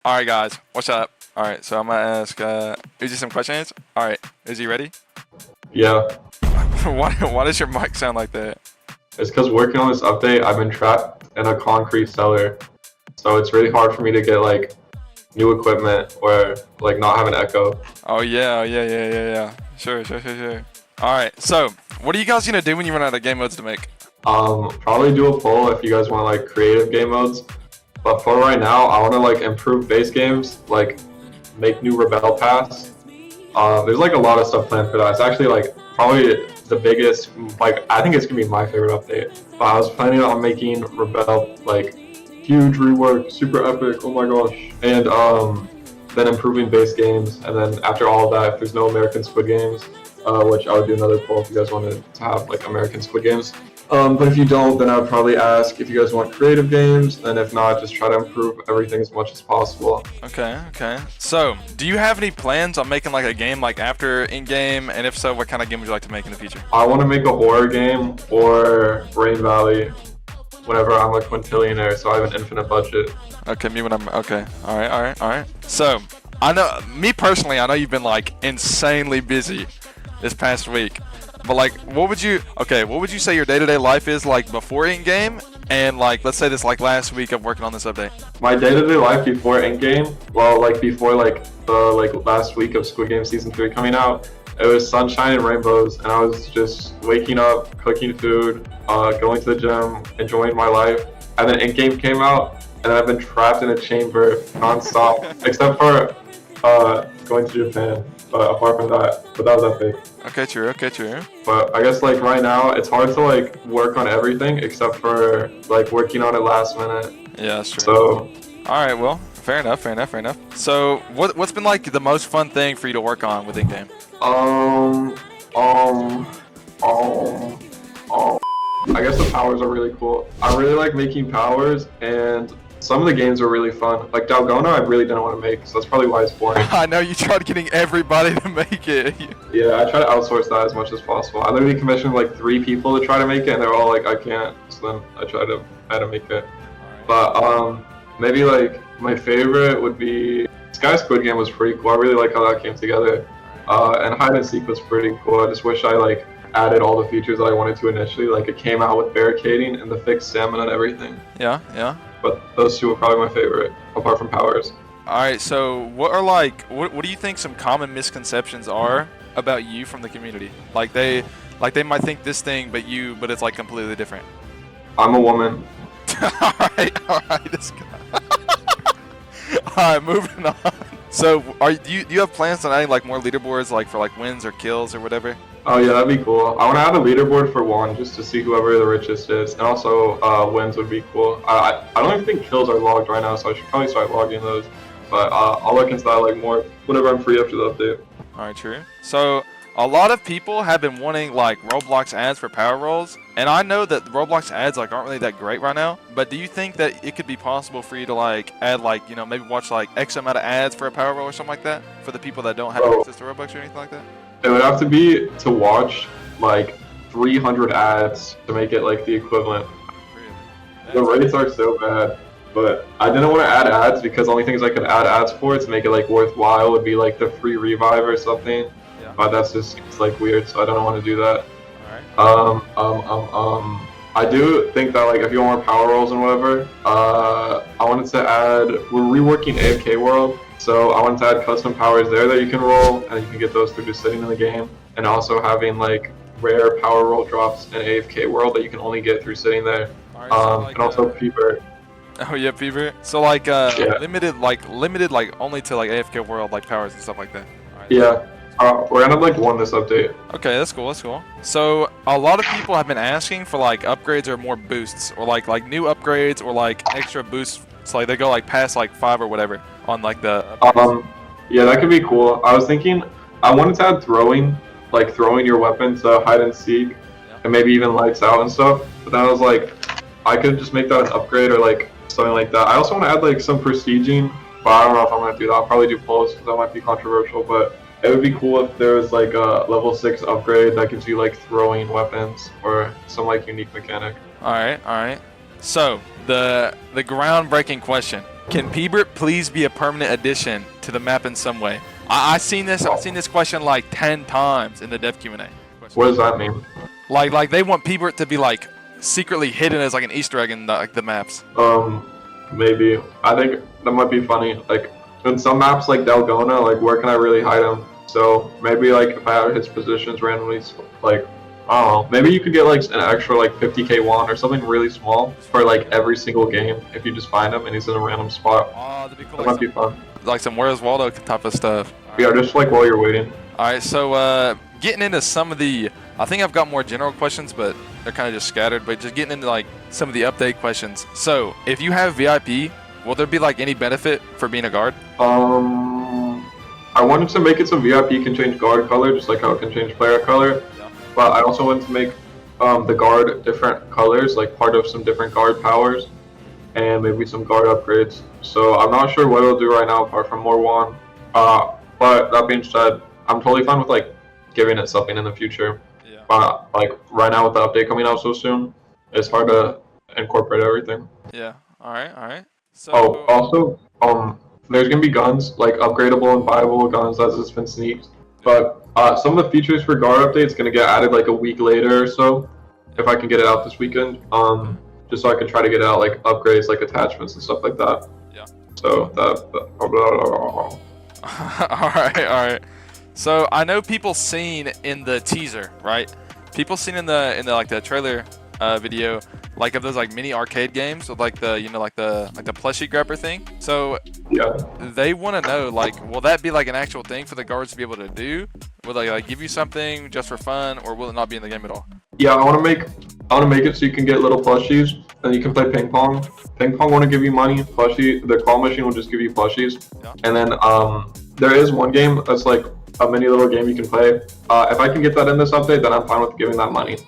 Alright guys, what's up? Alright, so I'm gonna ask Uzi some questions. Alright, Uzi, ready? Yeah, why does your mic sound like that? it's because working on this update, I've been trapped in a concrete cellar. So it's really hard for me to get like new equipment or like not have an echo. Oh yeah. Sure. Alright, so what are you guys gonna do when you run out of game modes to make? Probably do a poll if you guys want like creative game modes. But for right now, I want to like improve base games, like make new Rebel Pass. There's like a lot of stuff planned for that. It's actually like probably the biggest, like I think it's gonna be my favorite update. But I was planning on making Rebel like huge rework, super epic, oh my gosh. And then improving base games, and then after all of that, if there's no American Squid Games, which I would do another poll if you guys wanted to have like American Squid Games. But if you don't, then I would probably ask if you guys want creative games, and if not, just try to improve everything as much as possible. Okay. So, do you have any plans on making like a game like after in-game, and if so, what kind of game would you like to make in the future? I want to make a horror game or Rain Valley whenever I'm a quintillionaire, so I have an infinite budget. Okay, me when I'm okay. All right. So, I know me personally, I know you've been like insanely busy this past week. But like, what would you say your day-to-day life is like before in-game, and like, let's say this like last week of working on this update? My day-to-day life before in-game, well, like before like the last week of Squid Game Season 3 coming out, it was sunshine and rainbows, and I was just waking up, cooking food, going to the gym, enjoying my life. And then in-game came out, and I've been trapped in a chamber non-stop, except for going to Japan. But apart from that, but that was epic. Okay, true. But I guess like right now, it's hard to like work on everything except for like working on it last minute. Yeah, that's true. So, all right, well, fair enough. So, what's been like the most fun thing for you to work on with in-game? I guess the powers are really cool. I really like making powers, and some of the games are really fun. Like Dalgona, I really didn't want to make, so that's probably why it's boring. I know you tried getting everybody to make it. Yeah, I try to outsource that as much as possible. I literally commissioned like 3 people to try to make it, and they're all like, I can't. So then I had to make it. But maybe like my favorite would be Sky Squid Game was pretty cool. I really like how that came together. And hide and seek was pretty cool. I just wish I like added all the features that I wanted to initially. Like it came out with barricading and the fixed stamina and everything. Yeah. But those two are probably my favorite, apart from powers. Alright, so what do you think some common misconceptions are about you from the community? Like they might think this thing, but it's like completely different. I'm a woman. Alright, this guy. Alright, moving on. So do you have plans on adding like more leaderboards like for like wins or kills or whatever? Oh yeah, that'd be cool. I want to add a leaderboard for one, just to see whoever the richest is, and also wins would be cool. I don't even think kills are logged right now, so I should probably start logging those. But I'll look into that like more whenever I'm free after the update. Alright, true. So a lot of people have been wanting like Roblox ads for power rolls, and I know that Roblox ads like aren't really that great right now. But do you think that it could be possible for you to like add like maybe watch like X amount of ads for a power roll or something like that for the people that don't have access to Robux or anything like that? It would have to be to watch like 300 ads to make it like the equivalent. The rates are so bad, but I didn't want to add ads because the only things I could add ads for to make it like worthwhile would be like the free revive or something. Yeah. But that's just like weird, so I don't want to do that. Alright. I do think that like if you want more power rolls and whatever, I wanted to add. We're reworking AFK World. So I wanted to add custom powers there that you can roll, and you can get those through just sitting in the game, and also having like rare power roll drops in AFK World that you can only get through sitting there. Right, so like, and also P-Vert. Oh yeah, P-Vert. So like limited like only to like AFK World like powers and stuff like that. Right. Yeah. We're gonna like one this update. Okay, that's cool. So a lot of people have been asking for like upgrades or more boosts, or like new upgrades or like extra boosts. So like they go like past like 5 or whatever on like the yeah, that could be cool. I was thinking I wanted to add throwing your weapon to hide and seek, and maybe even lights out and stuff. But then I was like, I could just make that an upgrade or like something like that. I also want to add like some prestiging, but I don't know if I'm gonna do that. I'll probably do post because that might be controversial, but it would be cool if there was like a level 6 upgrade that gives you like throwing weapons or some like unique mechanic. Alright. So the groundbreaking question. Can Peebert please be a permanent addition to the map in some way? I've seen this question like 10 times in the dev Q&A. What does that mean? Like they want Peebert to be like secretly hidden as like an Easter egg in the maps. Maybe. I think that might be funny. Like in some maps like Dalgona, like where can I really hide him? So maybe like if I have his positions randomly, like I don't know, maybe you could get like an extra like 50k won or something really small for like every single game if you just find him and he's in a random spot. Oh, that'd be cool. That might be fun. Like some Where's Waldo type of stuff. Yeah, just like while you're waiting. Alright, so getting into some of the, I think I've got more general questions, but they're kind of just scattered, but just getting into like some of the update questions. So if you have VIP, will there be like any benefit for being a guard? I wanted to make it so VIP can change guard color, just like how it can change player color. Yeah. But I also wanted to make the guard different colors, like part of some different guard powers, and maybe some guard upgrades. So I'm not sure what it'll do right now, apart from more wand. But that being said, I'm totally fine with like giving it something in the future. Yeah. But like right now with the update coming out so soon, it's hard to incorporate everything. Yeah. All right. So. Oh, also, there's gonna be guns, like upgradable and buyable guns as it's been sneaked. But some of the features for guard update's gonna get added like a week later or so, if I can get it out this weekend. Just so I can try to get out like upgrades, like attachments and stuff like that. Yeah. So All right. So I know people seen in the teaser, right? People seen in the like the trailer video, like of those like mini arcade games with like the like the plushie grabber thing. So yeah, they want to know like, will that be like an actual thing for the guards to be able to do? Will they like give you something just for fun, or will it not be in the game at all? Yeah, I want to make it so you can get little plushies and you can play ping pong. Ping pong want to give you money. Plushie, the claw machine will just give you plushies. Yeah. And then there is one game that's like a mini little game you can play. If I can get that in this update, then I'm fine with giving that money.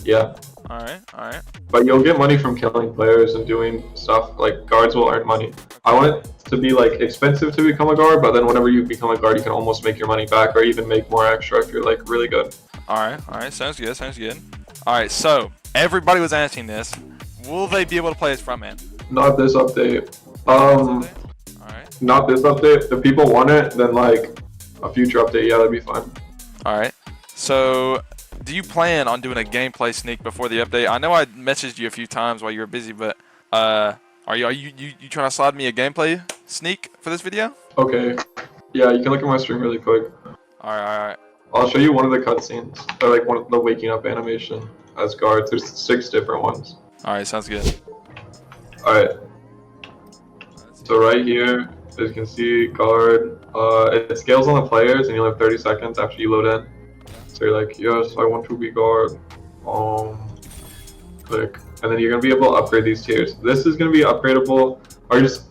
Yeah. All right. But you'll get money from killing players and doing stuff. Like guards will earn money. I want it to be like expensive to become a guard, but then whenever you become a guard, you can almost make your money back or even make more extra if you're like really good. All right. Sounds good. All right. So everybody was asking this. Will they be able to play as frontman? Not this update. All right. Not this update. If people want it, then like a future update, yeah, that'd be fine. All right. So, do you plan on doing a gameplay sneak before the update? I know I messaged you a few times while you were busy, but are you trying to slide me a gameplay sneak for this video? Okay. Yeah, you can look at my stream really quick. All right. I'll show you one of the cutscenes, or like one of the waking up animation as guards. There's 6 different ones. All right, sounds good. All right. So right here, as you can see, guard. It scales on the players, and you'll have 30 seconds after you load in. So you're like, yes, I want to be guard. Click, and then you're gonna be able to upgrade these tiers. This is gonna be upgradable, or this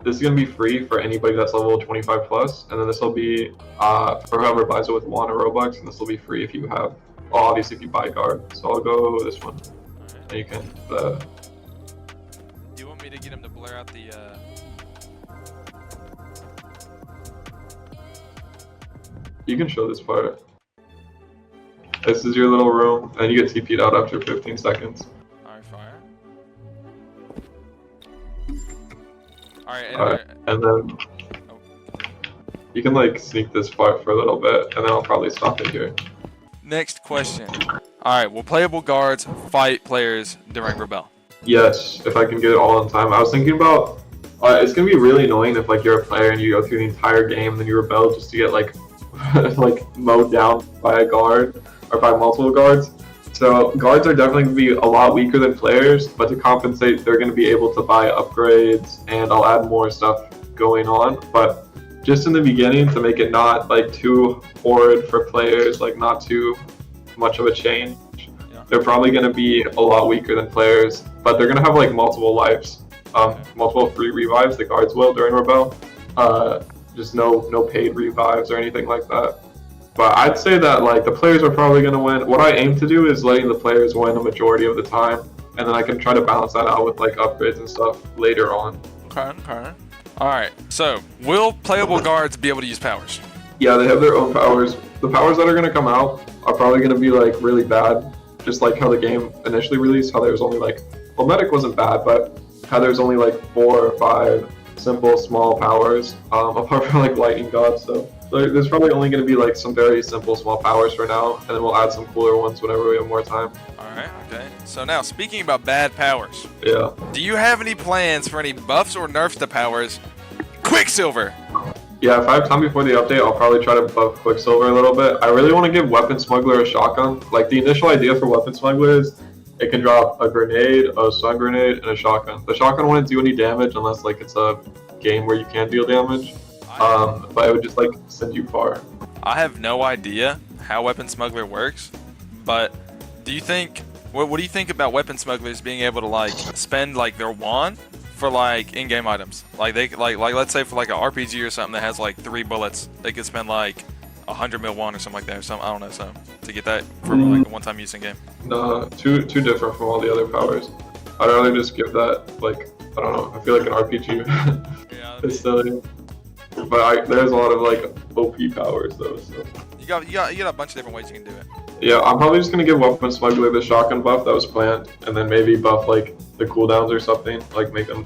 is gonna be free for anybody that's level 25 plus, and then this will be for whoever buys it with one or Robux, and this will be free if you have, obviously if you buy guard. So I'll go this one, and you can. Do you want me to get him to blur out the? You can show this part. This is your little room, and you get TP'd out after 15 seconds. Alright, fire. Alright, and then you can like sneak this part for a little bit, and then I'll probably stop it here. Next question. Alright, will playable guards fight players during Rebel? Yes, if I can get it all in time. I was thinking about, it's gonna be really annoying if like you're a player and you go through the entire game, and then you rebel just to get like like mowed down by a guard or by multiple guards. So guards are definitely going to be a lot weaker than players, but to compensate, they're going to be able to buy upgrades, and I'll add more stuff going on. But just in the beginning, to make it not like too horrid for players, like not too much of a change, they're probably going to be a lot weaker than players, but they're going to have like multiple lives, multiple free revives. The guards will during Rebel. Just no paid revives or anything like that. But I'd say that like the players are probably going to win. What I aim to do is letting the players win a majority of the time, and then I can try to balance that out with like upgrades and stuff later on. Okay. Alright, so will playable guards be able to use powers? Yeah, they have their own powers. The powers that are going to come out are probably going to be like really bad, just like how the game initially released, how there was only like, well, medic wasn't bad, but how there's only like 4 or 5 simple small powers, apart from like lightning god. So there's probably only going to be like some very simple small powers for now, and then we'll add some cooler ones whenever we have more time. Alright, okay. So now, speaking about bad powers. Yeah. Do you have any plans for any buffs or nerfs to powers? Quicksilver! Yeah, if I have time before the update, I'll probably try to buff Quicksilver a little bit. I really want to give Weapon Smuggler a shotgun. Like, the initial idea for Weapon Smuggler is it can drop a grenade, a stun grenade, and a shotgun. The shotgun wouldn't do any damage unless, like, it's a game where you can deal damage. But it would just, like, send you far. I have no idea how Weapon Smuggler works, but do you think... What do you think about Weapon Smugglers being able to, like, spend, like, their wand for, like, in-game items? Like, they, like let's say for, like, an RPG or something that has, like, 3 bullets, they could spend, like, 100 mil wand or something like that, or something, I don't know, something, to get that for, like, a one-time use in-game. No, too different from all the other powers. I'd rather just give that, like, I don't know, I feel like an RPG. Yeah, it's silly. But there's a lot of, like, OP powers, though, so. You got a bunch of different ways you can do it. Yeah, I'm probably just gonna give Weapon Smuggler the shotgun buff that was planned, and then maybe buff like the cooldowns or something, like make them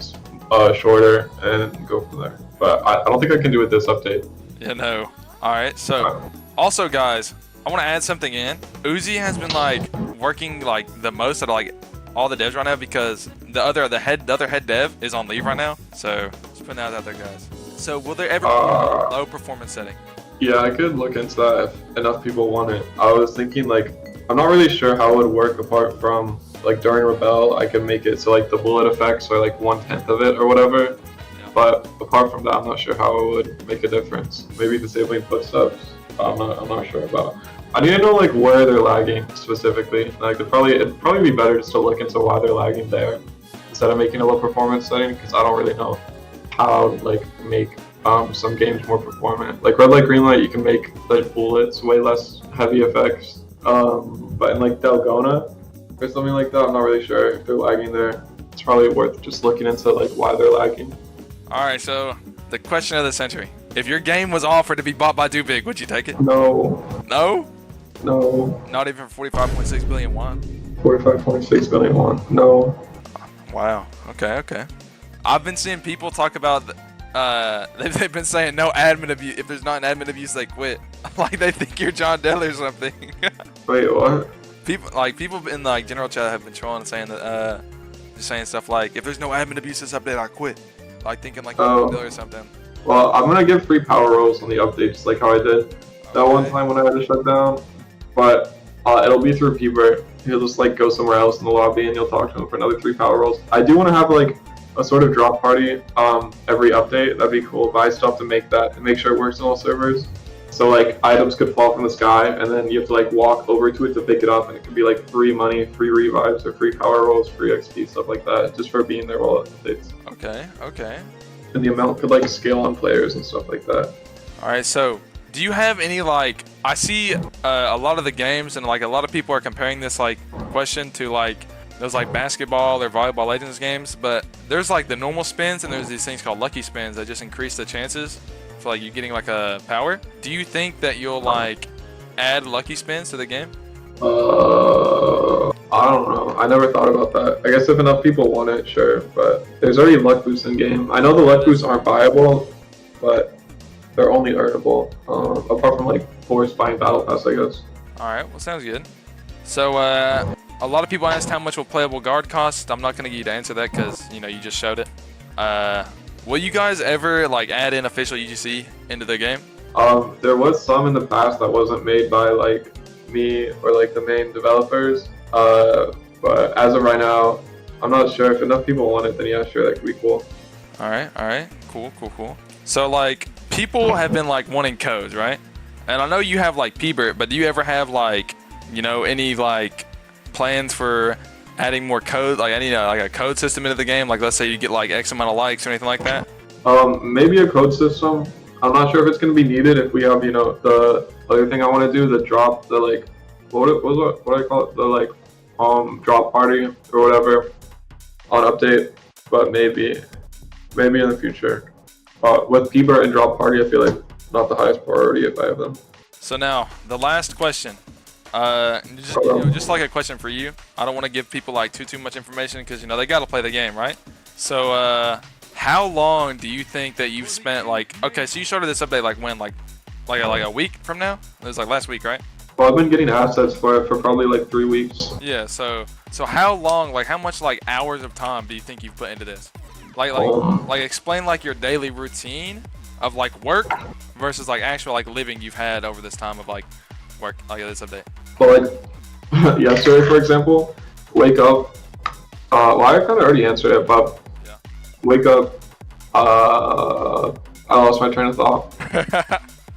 shorter and go from there. But I don't think I can do it this update. Yeah, no. All right. So, also guys, I want to add something in. Uzi has been like working like the most out of like all the devs right now because the other head dev is on leave right now. So just putting that out there, guys. So will there ever be a low performance setting? Yeah, I could look into that if enough people want it. I was thinking like, I'm not really sure how it would work apart from like during Rebel, I could make it so like the bullet effects are like 1/10 of it or whatever. Yeah. But apart from that, I'm not sure how it would make a difference. Maybe disabling footsteps, I'm not sure about. I need to know like where they're lagging specifically. Like it'd probably be better just to look into why they're lagging there instead of making a low performance setting, because I don't really know how to like make some games more performant. Like red light, green light, you can make the bullets way less heavy effects. But in like Dalgona or something like that, I'm not really sure if they're lagging there. It's probably worth just looking into like why they're lagging. All right, so the question of the century: if your game was offered to be bought by TWIG, would you take it? No. No? No. Not even 45.6 billion won. 45.6 billion won. No. Wow. Okay. I've been seeing people talk about. They've been saying no admin abuse. If there's not an admin abuse, they quit. Like they think you're John Dell or something. Wait, what? People in like general chat have been trolling, saying that just saying stuff like, if there's no admin abuse this update, I quit. Like thinking like John Dell or something. Well, I'm gonna give free power rolls on the update, just like how I did that one time when I had to shut down. But it'll be through Peebert. He'll just like go somewhere else in the lobby, and you'll talk to him for another 3 power rolls. I do want to have like a sort of drop party every update. That'd be cool, but I still have to make that and make sure it works on all servers. So like items could fall from the sky and then you have to like walk over to it to pick it up, and it could be like free money, free revives, or free power rolls, free XP, stuff like that, just for being there while it updates. Okay. And the amount could like scale on players and stuff like that. Alright, so do you have any like, I see a lot of the games and like a lot of people are comparing this like question to like those like basketball or volleyball legends games, but there's like the normal spins and there's these things called lucky spins that just increase the chances for like you getting like a power. Do you think that you'll like add lucky spins to the game? I don't know. I never thought about that. I guess if enough people want it, sure, but there's already luck boosts in game. I know the luck boosts aren't viable, but they're only earnable, apart from like force buying battle pass, I guess. Alright, well sounds good. So a lot of people asked how much will playable guard cost. I'm not going to get you to answer that because, you know, you just showed it. Will you guys ever like add in official UGC into the game? There was some in the past that wasn't made by like me or like the main developers. But as of right now, I'm not sure. If enough people want it, then yeah, sure, that could be cool. Alright. Cool. So like people have been like wanting codes, right? And I know you have like Peebert, but do you ever have like, you know, any like plans for adding more code, like any like a code system into the game? Like let's say you get like X amount of likes or anything like that? Maybe a code system. I'm not sure if it's going to be needed if we have, you know, the other thing I want to do, the drop, the like, what do I call it? The like drop party or whatever on update, but maybe in the future. With Peebert and drop party, I feel like not the highest priority if I have them. So now the last question. Just like a question for you. I don't want to give people like too much information because, you know, they got to play the game, right? So, how long do you think that you've spent, like, okay, so you started this update, like, when, like a week from now? It was, like, last week, right? Well, I've been getting assets for it for probably like 3 weeks. Yeah, so how long, like, how much, like, hours of time do you think you've put into this? Like, explain, like, your daily routine of, like, work versus, like, actual, like, living you've had over this time of, like, work, like, this update. But like yesterday, for example, wake up. Well, I kind of already answered it, but Yeah. wake up. I lost my train of thought.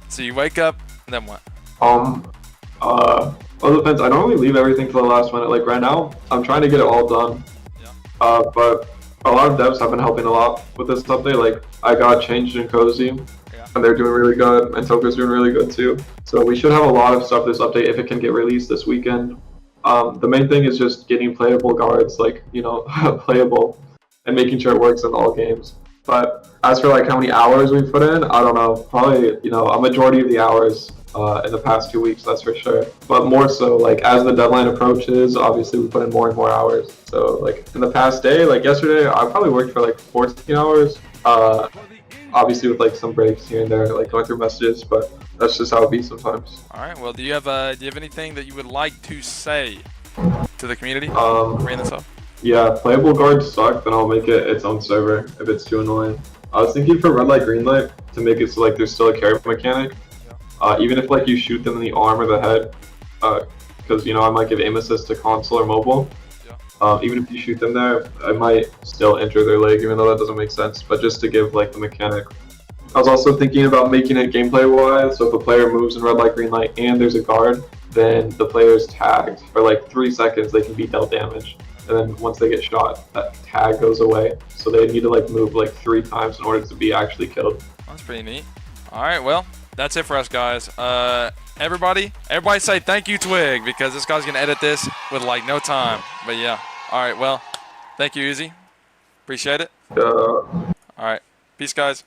So you wake up, and then what? Well, it depends. I don't really leave everything to the last minute. Like right now, I'm trying to get it all done. Yeah. But a lot of devs have been helping a lot with this update. Like I got changed in Cozy, and they're doing really good, and Toka's doing really good too. So we should have a lot of stuff this update if it can get released this weekend. The main thing is just getting playable guards, like playable, and making sure it works in all games. But as for like how many hours we've put in, I don't know. Probably a majority of the hours in the past 2 weeks, that's for sure. But more so, like as the deadline approaches, obviously we put in more and more hours. So like in the past day, like yesterday, I probably worked for like 14 hours. Obviously with like some breaks here and there, like going through messages, but that's just how it be sometimes. All right. Well, do you have anything that you would like to say to the community? Bring this up. Yeah, playable guards suck, then I'll make it its own server if it's too annoying. I was thinking for red light, green light to make it so like there's still a carry mechanic. Even if like you shoot them in the arm or the head, because I might give aim assist to console or mobile. Even if you shoot them there, I might still injure their leg, even though that doesn't make sense. But just to give like the mechanic. I was also thinking about making it gameplay wise, so if a player moves in red light, green light, and there's a guard, then the player is tagged for like 3 seconds. They can be dealt damage, and then once they get shot, that tag goes away. So they need to like move like 3 times in order to be actually killed. That's pretty neat. All right. Well, that's it for us, guys. Everybody say thank you, Twig, because this guy's gonna edit this with like no time. But yeah. All right. Well, thank you, Uzi. Appreciate it. All right. Peace, guys.